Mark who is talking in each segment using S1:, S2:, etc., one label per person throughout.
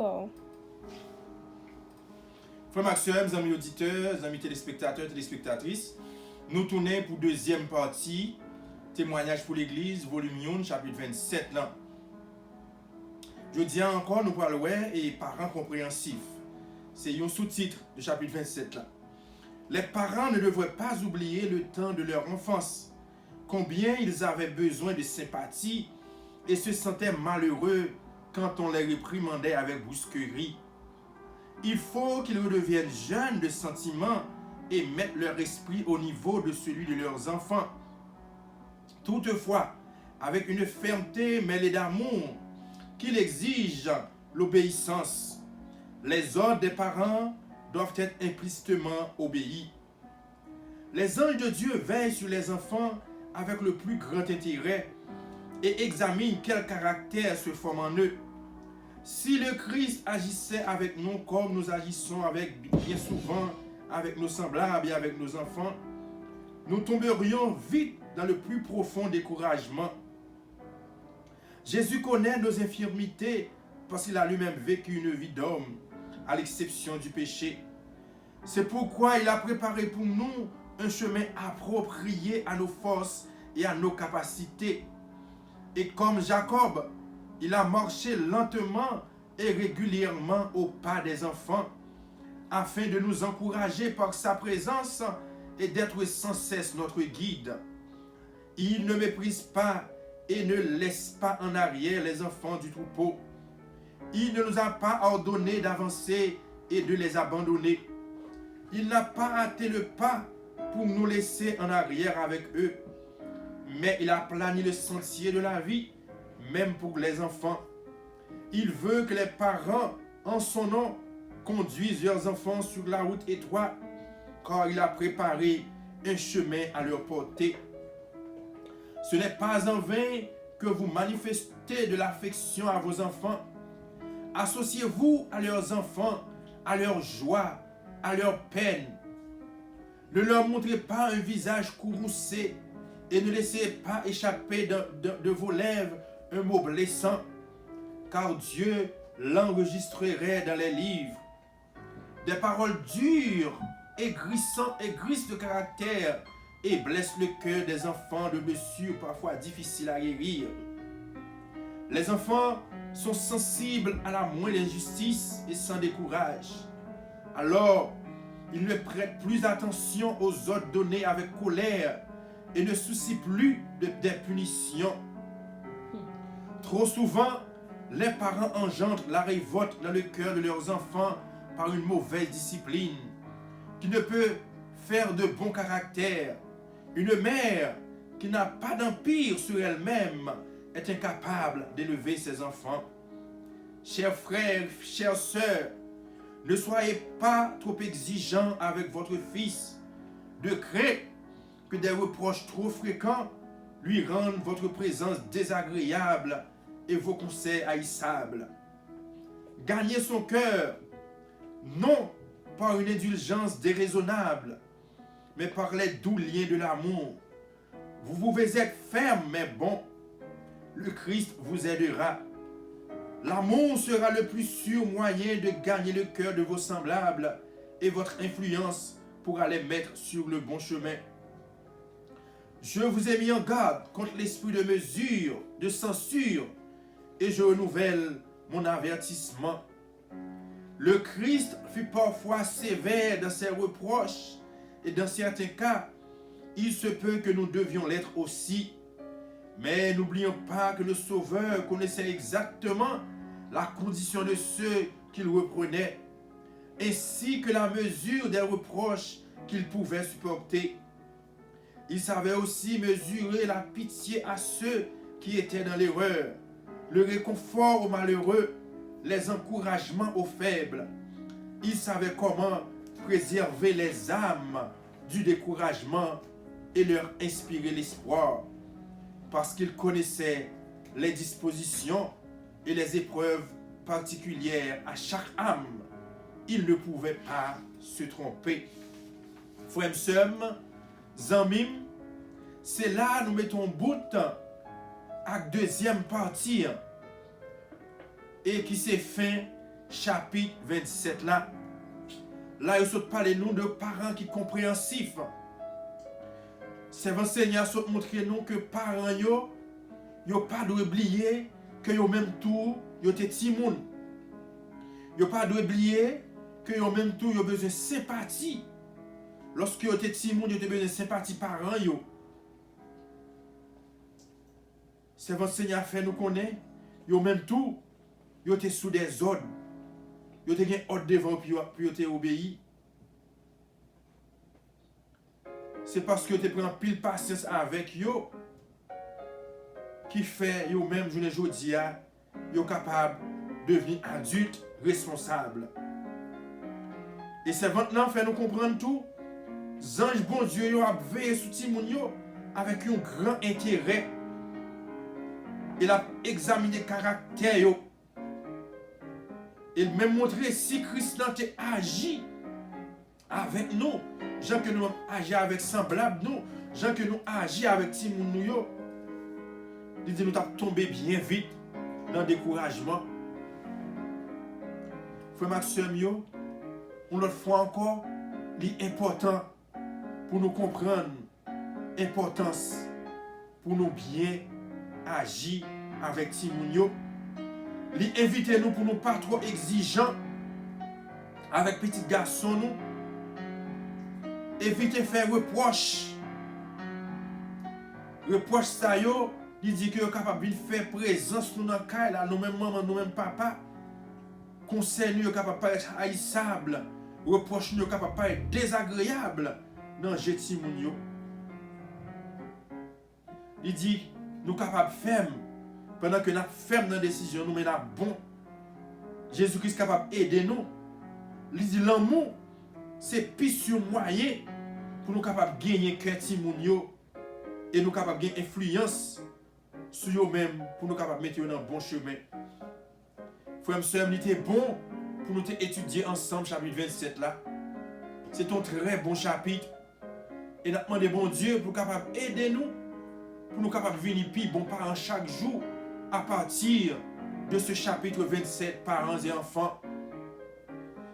S1: encore.
S2: Frères Maxime, amis auditeurs, amis téléspectateurs, téléspectatrices, nous tournons pour deuxième partie, témoignage pour l'Église, volume 1, chapitre 27. Là. Je dis encore, nous parlons et parents compréhensifs. C'est un sous-titre du chapitre 27 là. Les parents ne devraient pas oublier le temps de leur enfance, combien ils avaient besoin de sympathie et se sentaient malheureux quand on les réprimandait avec brusquerie. Il faut qu'ils redeviennent jeunes de sentiments et mettent leur esprit au niveau de celui de leurs enfants. Toutefois, avec une fermeté mêlée d'amour, qu'il exige l'obéissance. Les ordres des parents doivent être implicitement obéis. Les anges de Dieu veillent sur les enfants avec le plus grand intérêt et examinent quel caractère se forme en eux. Si le Christ agissait avec nous comme nous agissons avec bien souvent avec nos semblables et avec nos enfants, nous tomberions vite dans le plus profond découragement. Jésus connaît nos infirmités parce qu'il a lui-même vécu une vie d'homme, à l'exception du péché. C'est pourquoi il a préparé pour nous un chemin approprié à nos forces et à nos capacités. Et comme Jacob, il a marché lentement et régulièrement au pas des enfants, afin de nous encourager par sa présence et d'être sans cesse notre guide. Il ne méprise pas et ne laisse pas en arrière les enfants du troupeau. Il ne nous a pas ordonné d'avancer et de les abandonner. Il n'a pas hâté le pas pour nous laisser en arrière avec eux. Mais il a plani le sentier de la vie, même pour les enfants. Il veut que les parents, en son nom, conduisent leurs enfants sur la route étroite, car il a préparé un chemin à leur portée. Ce n'est pas en vain que vous manifestez de l'affection à vos enfants. Associez-vous à leurs enfants, à leur joie, à leur peine. Ne leur montrez pas un visage courroucé et ne laissez pas échapper de vos lèvres un mot blessant, car Dieu l'enregistrerait dans les livres. Des paroles dures, aigrisses de caractère et blessent le cœur des enfants de mesure parfois difficile à guérir. Les enfants sont sensibles à la moindre injustice et s'en découragent. Alors, ils ne prêtent plus attention aux ordres donnés avec colère et ne soucient plus des punitions. Trop souvent, les parents engendrent la révolte dans le cœur de leurs enfants par une mauvaise discipline qui ne peut faire de bon caractère. Une mère qui n'a pas d'empire sur elle-même est incapable d'élever ses enfants. Chers frères, chères sœurs, ne soyez pas trop exigeants avec votre fils, de crainte que des reproches trop fréquents lui rendent votre présence désagréable et vos conseils haïssables. Gagnez son cœur, non par une indulgence déraisonnable, mais par les doux liens de l'amour. Vous pouvez être ferme mais bon. Le Christ vous aidera. L'amour sera le plus sûr moyen de gagner le cœur de vos semblables et votre influence pourra les mettre sur le bon chemin. Je vous ai mis en garde contre l'esprit de mesure, de censure, et je renouvelle mon avertissement. Le Christ fut parfois sévère dans ses reproches, et dans certains cas, il se peut que nous devions l'être aussi. Mais n'oublions pas que le Sauveur connaissait exactement la condition de ceux qu'il reprenait, ainsi que la mesure des reproches qu'il pouvait supporter. Il savait aussi mesurer la pitié à ceux qui étaient dans l'erreur, le réconfort aux malheureux, les encouragements aux faibles. Il savait comment préserver les âmes du découragement et leur inspirer l'espoir, parce qu'il connaissait les dispositions et les épreuves particulières à chaque âme. Il ne pouvait pas se tromper. Frères et sœurs, Zamim, c'est là nous mettons bout à deuxième partie et qui s'est fin chapitre 27 là. Là, il saute parler nous de parents qui compréhensifs. Servant Seigneur saute montrer nous que parents yo pas doit oublier que yo même tout yo te ti moun. Yo pas doit oublier que yo même tout yo besoin de sympathie. Lorsque yo te ti moun, yo te besoin de sympathie parents yo. Servant Seigneur fait nous connaître yo même tout yo te sous des ordres. Yo te gen ordre devant puis yo te obéi. C'est parce que yo te prend pile patience avec yo qui fait yo même journée jodi a yo capable de devenir adulte responsable. Et c'est maintenant fait nous comprendre tout. Ange bon Dieu yo a veillé sous ti moun yo avec un grand intérêt. Il a examiné caractère yo. Il m'a montré si Christ n'a agi avec nous, gens que nous agi avec semblable nous, gens que nous agi avec ti moun nou yo. Il dit nous t'a tombé bien vite dans le découragement. Frère Maxime yo, une autre fois encore, il est important pour nous comprendre l'importance pour nous bien agir avec ti moun yo. Li invite nous pour nous pas trop exigeants avec petit garçon nous. Éviter faire reproche. Reproche ça yo, il dit que yo capable de faire présence nous dans caille là, nous même maman, nous même papa. Conseil nous capable pas être haïssable. Reproche nous capable pas être désagréable dans jeti moun yo. Il dit nous capable ferme. Pendant que nous ferme dans la décision, nous menons bon. Jésus-Christ est capable d'aider nous. Il dit l'amour, c'est plus sur moyen pour nous capables de gagner cœur timounio et nous capables de gagner influence sur eux-mêmes pour nous capables de mettre dans le bon chemin. Frère et sœur, il était bon pour nous étudier ensemble chapitre 27 là. C'est un très bon chapitre. Et nous demandons bon Dieu pour capable aider nous, pour nous capables de venir plus bon parents chaque jour. À partir de ce chapitre 27, parents et enfants,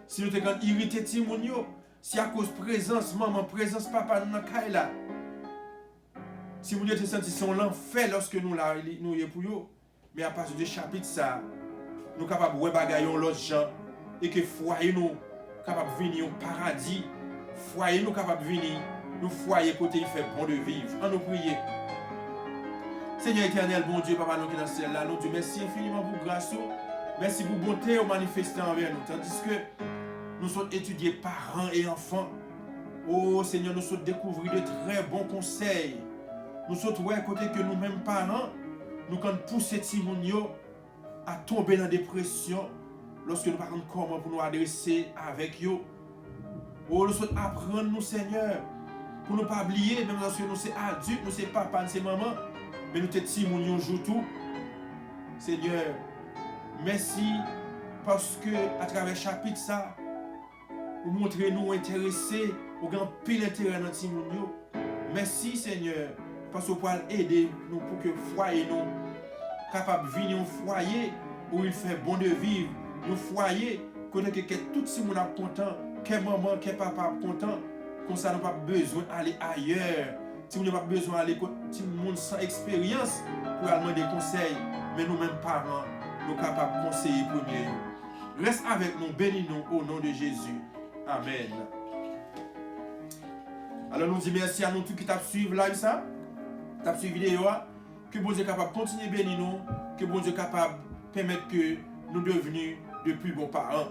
S2: si nous sommes irrités, si à cause de présence maman, présence papa dans la caille là, si vous avez senti son l'enfer lorsque nous y pour eux, mais à partir de ce chapitre ça, nous sommes capables de bagailler l'autre gens et que foyer nous capable de venir au paradis, foyer nous capable de venir, nous foyer côté il fait bon de vivre. En nous prier. Seigneur éternel, bon Dieu, Papa, nous qui dans le ciel là, nous Dieu, merci infiniment pour grâce, merci pour bonté au manifestant envers nous. Tandis que nous sommes étudiés parents et enfants. Oh Seigneur, nous sommes découvrir de très bons conseils. Nous sommes à côté que nous-mêmes parents, nous quand pousser Timounio à tomber dans la dépression lorsque nous parlons comment pour nous adresser avec eux. Oh, nous sommes apprendre nous Seigneur, pour ne pas oublier, même lorsque nous sommes adultes, nous sommes papa, nous sommes maman. Mais nous te Timounio joue tout. Seigneur, merci parce que à travers le chapitre ça, vous montrez nous intéressés, au grand pile intérêt dans Timounio. Merci Seigneur, parce que vous pouvez aider nous pour que foyer nous capable de venir au foyer où il fait bon de vivre, nous foyer que tout le monde est content, que maman, que papa est content, comme ça nous pas besoin d'aller ailleurs. Si vous n'avez pas besoin d'aller si le monde sans expérience pour aller demander des conseils, mais nous-mêmes parents, nous sommes capables de conseiller premier. Reste avec nous, bénis-nous au nom de Jésus. Amen. Alors nous disons merci à nous tous qui t'ont suivi live ça, t'ont suivi vidéo, que bon Dieu est capable de continuer à bénir nous, que bon Dieu est capable de permettre que nous devenions de plus bons parents.